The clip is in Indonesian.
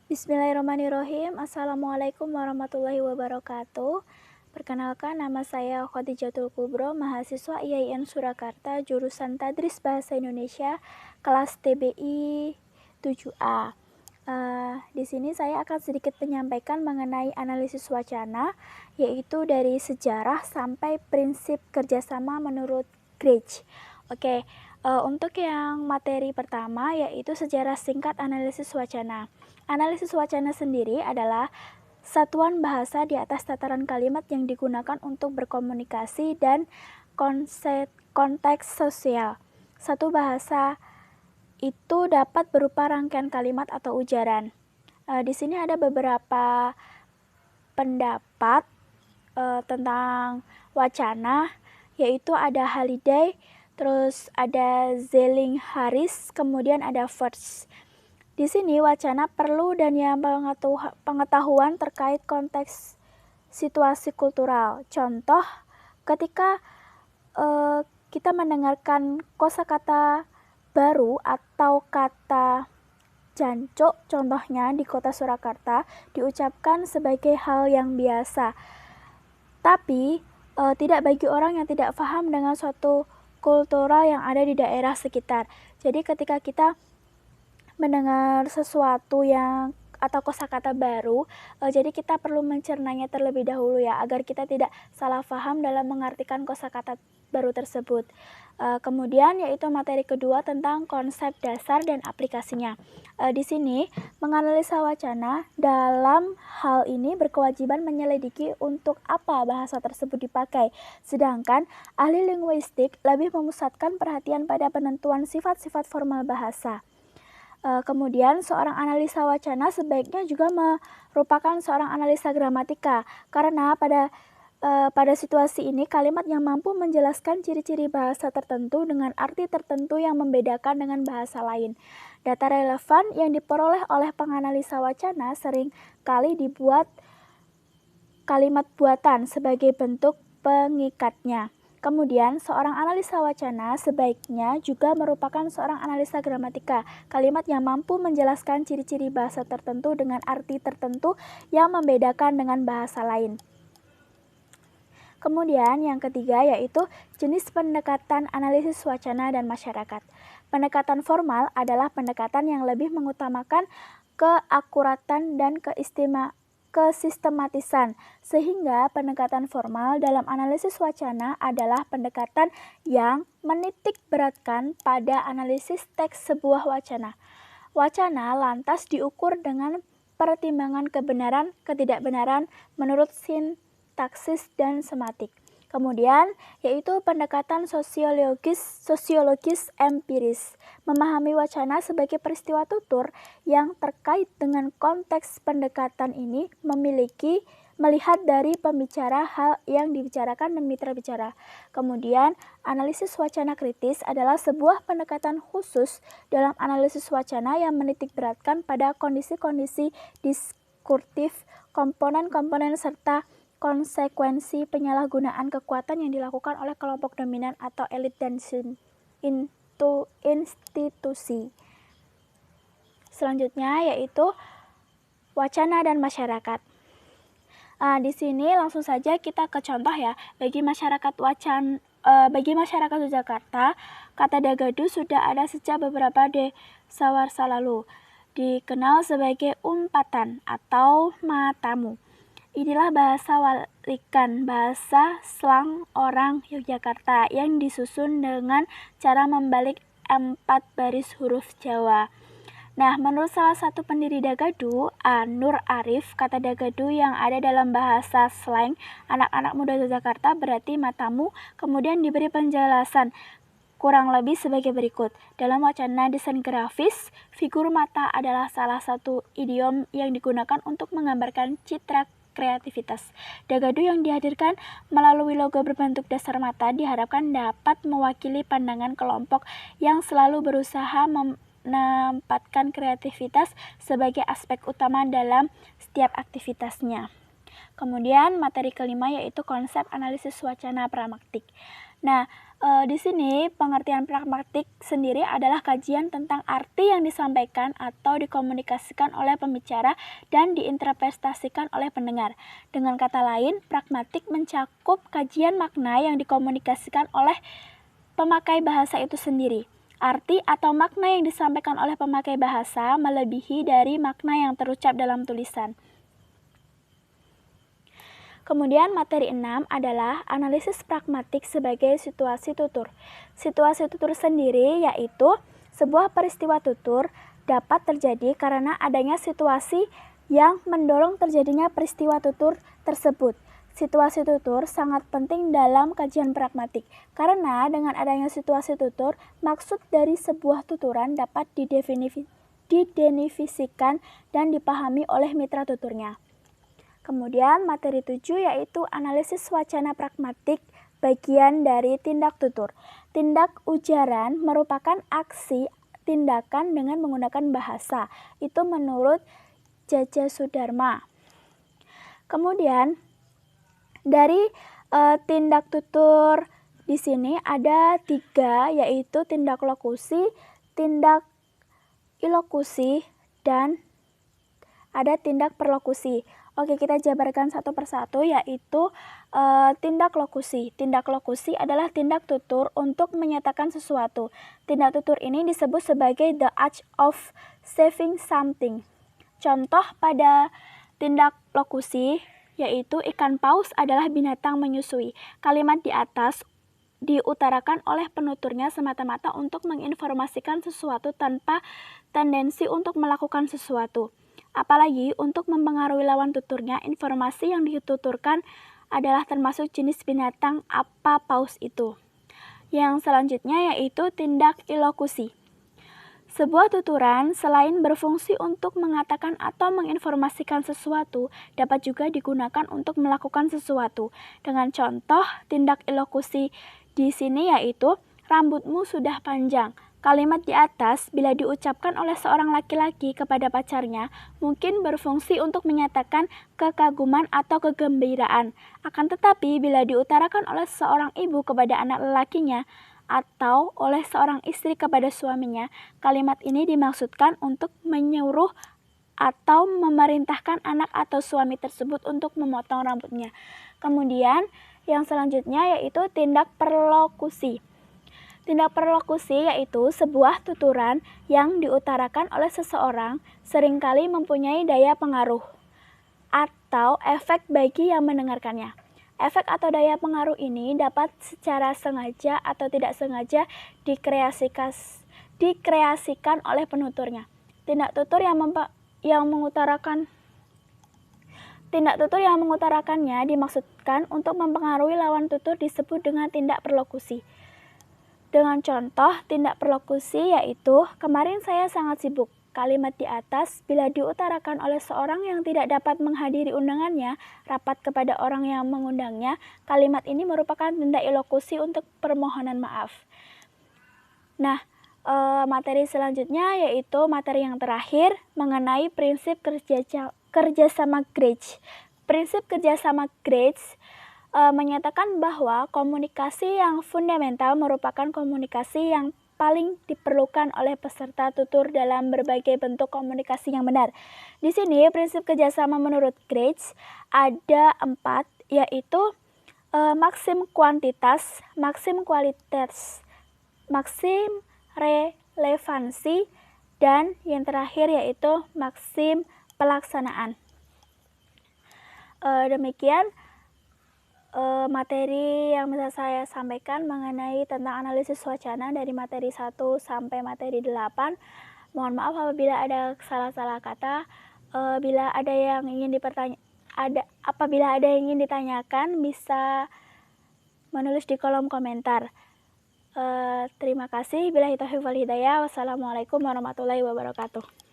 Bismillahirrahmanirrahim. Assalamualaikum warahmatullahi wabarakatuh. Perkenalkan, nama saya Khadijatul Kubro, mahasiswa IAIN Surakarta, jurusan Tadris Bahasa Indonesia, kelas TBI 7A. Di sini saya akan sedikit menyampaikan mengenai analisis wacana, yaitu dari sejarah sampai prinsip kerjasama menurut Grech. Oke, untuk yang materi pertama yaitu sejarah singkat analisis wacana. Analisis wacana sendiri adalah satuan bahasa di atas tataran kalimat yang digunakan untuk berkomunikasi dan konteks sosial. Satu bahasa itu dapat berupa rangkaian kalimat atau ujaran. Di sini ada beberapa pendapat tentang wacana, yaitu ada Halliday, terus ada Zelling-Harris, kemudian ada Firth. Di sini wacana perlu dan yang pengetahuan terkait konteks situasi kultural. Contoh, ketika kita mendengarkan kosakata baru atau kata jancuk, contohnya di kota Surakarta, diucapkan sebagai hal yang biasa. Tapi tidak bagi orang yang tidak paham dengan suatu kultural yang ada di daerah sekitar. Jadi ketika kita mendengar sesuatu yang atau kosakata baru, jadi kita perlu mencernanya terlebih dahulu ya, agar kita tidak salah paham dalam mengartikan kosakata baru tersebut. Kemudian yaitu materi kedua tentang konsep dasar dan aplikasinya. Di sini menganalisa wacana dalam hal ini berkewajiban menyelidiki untuk apa bahasa tersebut dipakai, sedangkan ahli linguistik lebih memusatkan perhatian pada penentuan sifat-sifat formal bahasa. Kemudian seorang analisa wacana sebaiknya juga merupakan seorang analisa gramatika, karena pada situasi ini kalimat yang mampu menjelaskan ciri-ciri bahasa tertentu dengan arti tertentu yang membedakan dengan bahasa lain. Data relevan yang diperoleh oleh penganalisa wacana sering kali dibuat kalimat buatan sebagai bentuk pengikatnya. Kemudian, seorang analisa wacana sebaiknya juga merupakan seorang analisa gramatika, kalimat yang mampu menjelaskan ciri-ciri bahasa tertentu dengan arti tertentu yang membedakan dengan bahasa lain. Kemudian, yang ketiga yaitu jenis pendekatan analisis wacana dan masyarakat. Pendekatan formal adalah pendekatan yang lebih mengutamakan keakuratan dan kesistematisan, sehingga pendekatan formal dalam analisis wacana adalah pendekatan yang menitik beratkan pada analisis teks sebuah wacana. Wacana lantas diukur dengan pertimbangan kebenaran, ketidakbenaran menurut sintaksis dan sematik. Kemudian, yaitu pendekatan sosiologis empiris, memahami wacana sebagai peristiwa tutur yang terkait dengan konteks pendekatan ini melihat dari pembicara hal yang dibicarakan dan mitra bicara. Kemudian, analisis wacana kritis adalah sebuah pendekatan khusus dalam analisis wacana yang menitik beratkan pada kondisi-kondisi diskurtif, komponen-komponen serta konsekuensi penyalahgunaan kekuatan yang dilakukan oleh kelompok dominan atau elit dan institusi. Selanjutnya yaitu wacana dan masyarakat. Di sini langsung saja kita ke contoh ya. Bagi masyarakat Yogyakarta, kata dagadu sudah ada sejak beberapa dasawarsa lalu, dikenal sebagai umpatan atau matamu. Inilah bahasa walikan, bahasa slang orang Yogyakarta yang disusun dengan cara membalik 4 baris huruf Jawa. Nah, menurut salah satu pendiri Dagadu, Nur Arif, kata Dagadu yang ada dalam bahasa slang anak-anak muda Yogyakarta berarti matamu, kemudian diberi penjelasan kurang lebih sebagai berikut. Dalam wacana desain grafis, figur mata adalah salah satu idiom yang digunakan untuk menggambarkan citra kreativitas. Dagadu yang dihadirkan melalui logo berbentuk dasar mata diharapkan dapat mewakili pandangan kelompok yang selalu berusaha menempatkan kreativitas sebagai aspek utama dalam setiap aktivitasnya. Kemudian materi kelima yaitu konsep analisis wacana pramaktik. Nah, Di sini pengertian pragmatik sendiri adalah kajian tentang arti yang disampaikan atau dikomunikasikan oleh pembicara dan diinterpretasikan oleh pendengar. Dengan kata lain, pragmatik mencakup kajian makna yang dikomunikasikan oleh pemakai bahasa itu sendiri. Arti atau makna yang disampaikan oleh pemakai bahasa melebihi dari makna yang terucap dalam tulisan. Kemudian materi 6 adalah analisis pragmatik sebagai situasi tutur. Situasi tutur sendiri yaitu sebuah peristiwa tutur dapat terjadi karena adanya situasi yang mendorong terjadinya peristiwa tutur tersebut. Situasi tutur sangat penting dalam kajian pragmatik karena dengan adanya situasi tutur, maksud dari sebuah tuturan dapat didefinisikan dan dipahami oleh mitra tuturnya. Kemudian materi 7 yaitu analisis wacana pragmatik bagian dari tindak tutur. Tindak ujaran merupakan aksi tindakan dengan menggunakan bahasa. Itu menurut Jaja Sudarma. Kemudian dari tindak tutur di sini ada 3 yaitu tindak lokusi, tindak ilokusi, dan ada tindak perlokusi. Oke, kita jabarkan satu persatu yaitu tindak lokusi. Tindak lokusi adalah tindak tutur untuk menyatakan sesuatu. Tindak tutur ini disebut sebagai the act of saying something. Contoh pada tindak lokusi yaitu ikan paus adalah binatang menyusui. Kalimat di atas diutarakan oleh penuturnya semata-mata untuk menginformasikan sesuatu tanpa tendensi untuk melakukan sesuatu. Apalagi untuk mempengaruhi lawan tuturnya, informasi yang dituturkan adalah termasuk jenis binatang apa paus itu. Yang selanjutnya yaitu tindak ilokusi. Sebuah tuturan selain berfungsi untuk mengatakan atau menginformasikan sesuatu, dapat juga digunakan untuk melakukan sesuatu. Dengan contoh tindak ilokusi di sini yaitu rambutmu sudah panjang. Kalimat di atas bila diucapkan oleh seorang laki-laki kepada pacarnya mungkin berfungsi untuk menyatakan kekaguman atau kegembiraan. Akan tetapi bila diutarakan oleh seorang ibu kepada anak lelakinya atau oleh seorang istri kepada suaminya, kalimat ini dimaksudkan untuk menyuruh atau memerintahkan anak atau suami tersebut untuk memotong rambutnya. Kemudian yang selanjutnya yaitu tindak perlokusi. Tindak perlokusi yaitu sebuah tuturan yang diutarakan oleh seseorang seringkali mempunyai daya pengaruh atau efek bagi yang mendengarkannya. Efek atau daya pengaruh ini dapat secara sengaja atau tidak sengaja dikreasikan oleh penuturnya. Tindak tutur yang mengutarakannya dimaksudkan untuk mempengaruhi lawan tutur disebut dengan tindak perlokusi. Dengan contoh tindak perlokusi yaitu, kemarin saya sangat sibuk. Kalimat di atas bila diutarakan oleh seorang yang tidak dapat menghadiri undangannya, rapat kepada orang yang mengundangnya, kalimat ini merupakan tindak ilokusi untuk permohonan maaf. Nah, materi selanjutnya yaitu materi yang terakhir mengenai prinsip kerjasama Graetz. Prinsip kerjasama Graetz menyatakan bahwa komunikasi yang fundamental merupakan komunikasi yang paling diperlukan oleh peserta tutur dalam berbagai bentuk komunikasi yang benar. Di sini prinsip kerjasama menurut Graetz ada 4, yaitu maksim kuantitas, maksim kualitas, maksim relevansi, dan yang terakhir yaitu maksim pelaksanaan. Demikian materi yang bisa saya sampaikan mengenai tentang analisis wacana dari materi 1 sampai materi 8. Mohon maaf apabila ada salah-salah kata. Apabila ada yang ingin ditanyakan bisa menulis di kolom komentar. Terima kasih. Billahi taufiq wal hidayah. Wassalamualaikum warahmatullahi wabarakatuh.